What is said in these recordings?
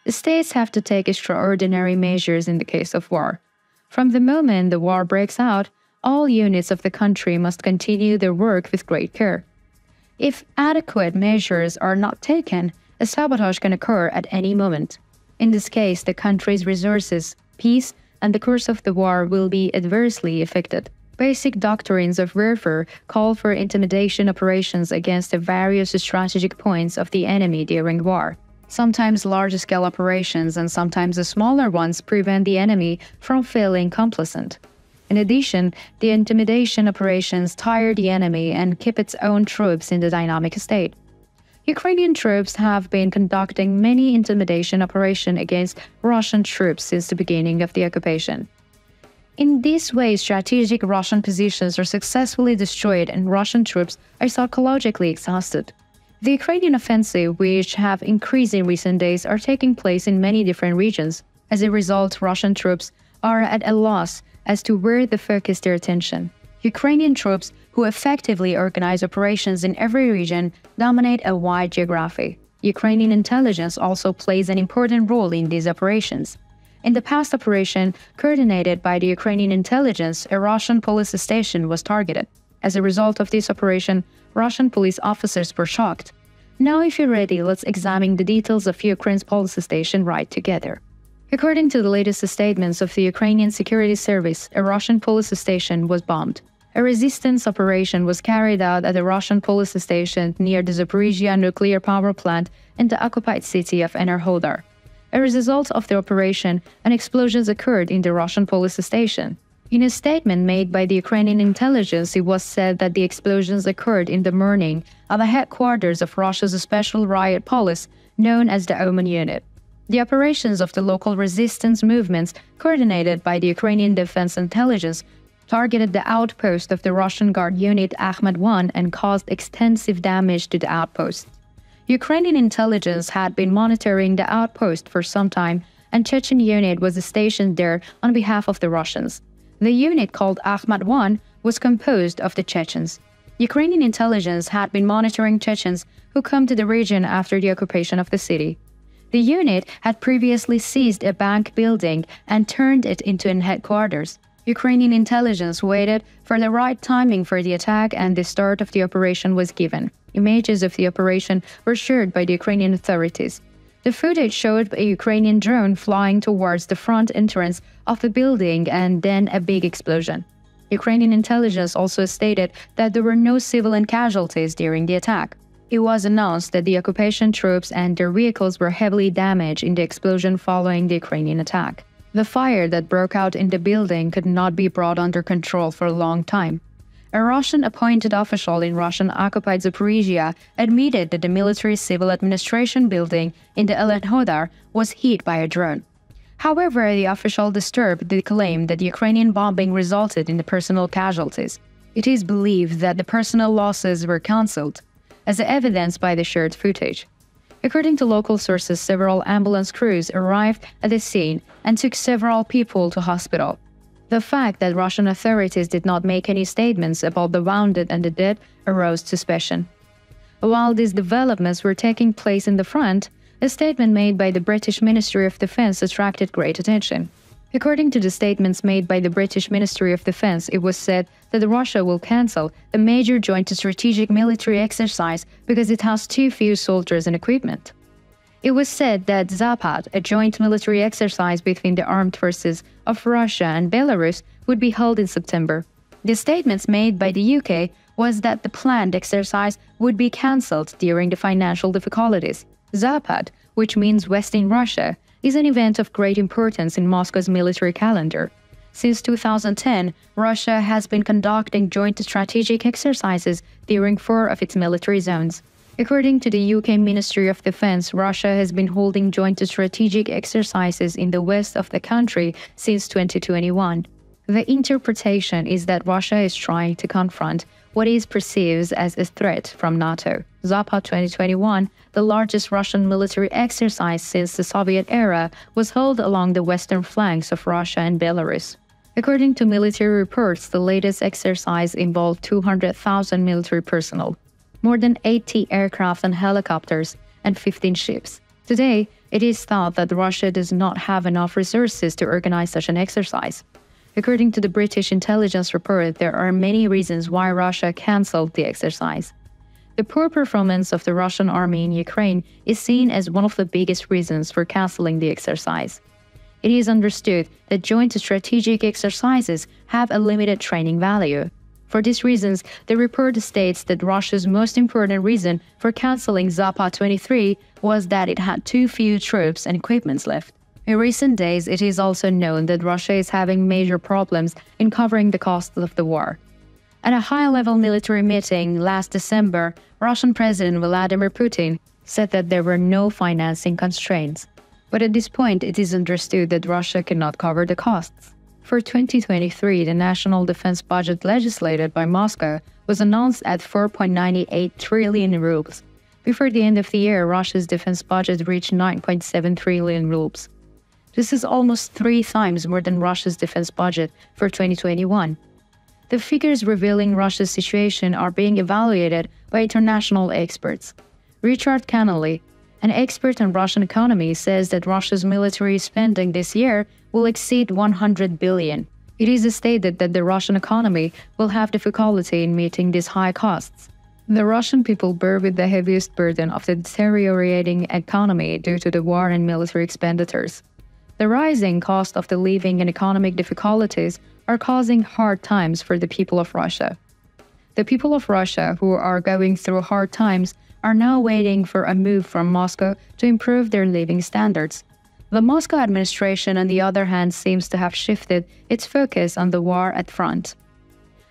States have to take extraordinary measures in the case of war. From the moment the war breaks out, all units of the country must continue their work with great care. If adequate measures are not taken, a sabotage can occur at any moment. In this case, the country's resources, peace, and the course of the war will be adversely affected. Basic doctrines of warfare call for intimidation operations against the various strategic points of the enemy during war. Sometimes large-scale operations and sometimes the smaller ones prevent the enemy from feeling complacent. In addition, the intimidation operations tire the enemy and keep its own troops in the dynamic state. Ukrainian troops have been conducting many intimidation operations against Russian troops since the beginning of the occupation. In this way, strategic Russian positions are successfully destroyed and Russian troops are psychologically exhausted. The Ukrainian offensive, which have increased in recent days, are taking place in many different regions. As a result, Russian troops are at a loss as to where to focus their attention. Ukrainian troops, who effectively organize operations in every region, dominate a wide geography. Ukrainian intelligence also plays an important role in these operations. In the past operation, coordinated by the Ukrainian intelligence, a Russian police station was targeted. As a result of this operation, Russian police officers were shocked. Now, if you're ready, let's examine the details of Ukraine's police station right together. According to the latest statements of the Ukrainian Security Service, a Russian police station was bombed. A resistance operation was carried out at a Russian police station near the Zaporizhia nuclear power plant in the occupied city of Enerhodar. As a result of the operation, an explosion occurred in the Russian police station. In a statement made by the Ukrainian intelligence, it was said that the explosions occurred in the morning at the headquarters of Russia's Special Riot Police, known as the Oman Unit. The operations of the local resistance movements, coordinated by the Ukrainian Defense Intelligence, targeted the outpost of the Russian Guard Unit Akhmat I and caused extensive damage to the outpost. Ukrainian intelligence had been monitoring the outpost for some time, and Chechen unit was stationed there on behalf of the Russians. The unit, called Akhmat I, was composed of the Chechens. Ukrainian intelligence had been monitoring Chechens who come to the region after the occupation of the city. The unit had previously seized a bank building and turned it into a headquarters. Ukrainian intelligence waited for the right timing for the attack, and the start of the operation was given. Images of the operation were shared by the Ukrainian authorities. The footage showed a Ukrainian drone flying towards the front entrance of the building and then a big explosion. Ukrainian intelligence also stated that there were no civilian casualties during the attack. It was announced that the occupation troops and their vehicles were heavily damaged in the explosion following the Ukrainian attack. The fire that broke out in the building could not be brought under control for a long time. A Russian appointed official in Russian-occupied Zaporizhia admitted that the military-civil administration building in the Enerhodar was hit by a drone. However, the official disturbed the claim that the Ukrainian bombing resulted in the personal casualties. It is believed that the personal losses were cancelled, as evidenced by the shared footage. According to local sources, several ambulance crews arrived at the scene and took several people to hospital. The fact that Russian authorities did not make any statements about the wounded and the dead aroused suspicion. While these developments were taking place in the front, a statement made by the British Ministry of Defense attracted great attention. According to the statements made by the British Ministry of Defense, it was said that Russia will cancel a major joint strategic military exercise because it has too few soldiers and equipment. It was said that Zapad, a joint military exercise between the armed forces of Russia and Belarus, would be held in September. The statements made by the UK was that the planned exercise would be cancelled during the financial difficulties. Zapad, which means West in Russia, is an event of great importance in Moscow's military calendar. Since 2010, Russia has been conducting joint strategic exercises during 4 of its military zones. According to the UK Ministry of Defense, Russia has been holding joint strategic exercises in the west of the country since 2021. The interpretation is that Russia is trying to confront what is perceived as a threat from NATO. Zapad 2021, the largest Russian military exercise since the Soviet era, was held along the western flanks of Russia and Belarus. According to military reports, the latest exercise involved 200,000 military personnel, more than 80 aircraft and helicopters, and 15 ships. Today, It is thought that Russia does not have enough resources to organize such an exercise. According to the British intelligence report, there are many reasons why Russia cancelled the exercise. The poor performance of the Russian army in Ukraine is seen as one of the biggest reasons for cancelling the exercise. It is understood that joint strategic exercises have a limited training value. For these reasons, the report states that Russia's most important reason for cancelling Zapad 23 was that it had too few troops and equipment left. In recent days, it is also known that Russia is having major problems in covering the costs of the war. At a high-level military meeting last December, Russian President Vladimir Putin said that there were no financing constraints. But at this point, it is understood that Russia cannot cover the costs. For 2023, the national defense budget legislated by Moscow was announced at 4.98 trillion rubles. Before the end of the year, Russia's defense budget reached 9.7 trillion rubles. This is almost 3 times more than Russia's defense budget for 2021. The figures revealing Russia's situation are being evaluated by international experts. Richard Connolly, an expert on Russian economy, says that Russia's military spending this year will exceed 100 billion. It is stated that the Russian economy will have difficulty in meeting these high costs. The Russian people bear with the heaviest burden of the deteriorating economy due to the war and military expenditures. The rising cost of the living and economic difficulties are causing hard times for the people of Russia. The people of Russia who are going through hard times are now waiting for a move from Moscow to improve their living standards. The Moscow administration, on the other hand, seems to have shifted its focus on the war at front.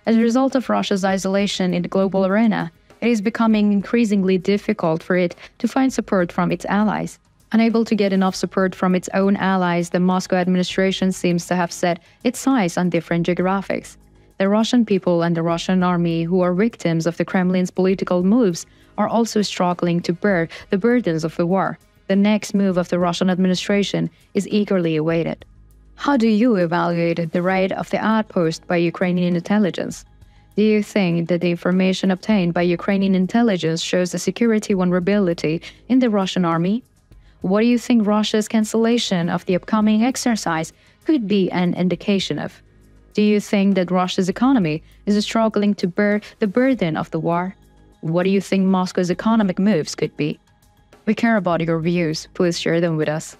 As a result of Russia's isolation in the global arena, it is becoming increasingly difficult for it to find support from its allies. Unable to get enough support from its own allies, the Moscow administration seems to have set its sights on different geographics. The Russian people and the Russian army, who are victims of the Kremlin's political moves, are also struggling to bear the burdens of the war. The next move of the Russian administration is eagerly awaited. How do you evaluate the raid of the outpost by Ukrainian intelligence? Do you think that the information obtained by Ukrainian intelligence shows a security vulnerability in the Russian army? What do you think Russia's cancellation of the upcoming exercise could be an indication of? Do you think that Russia's economy is struggling to bear the burden of the war? What do you think Moscow's economic moves could be? We care about your views. Please share them with us.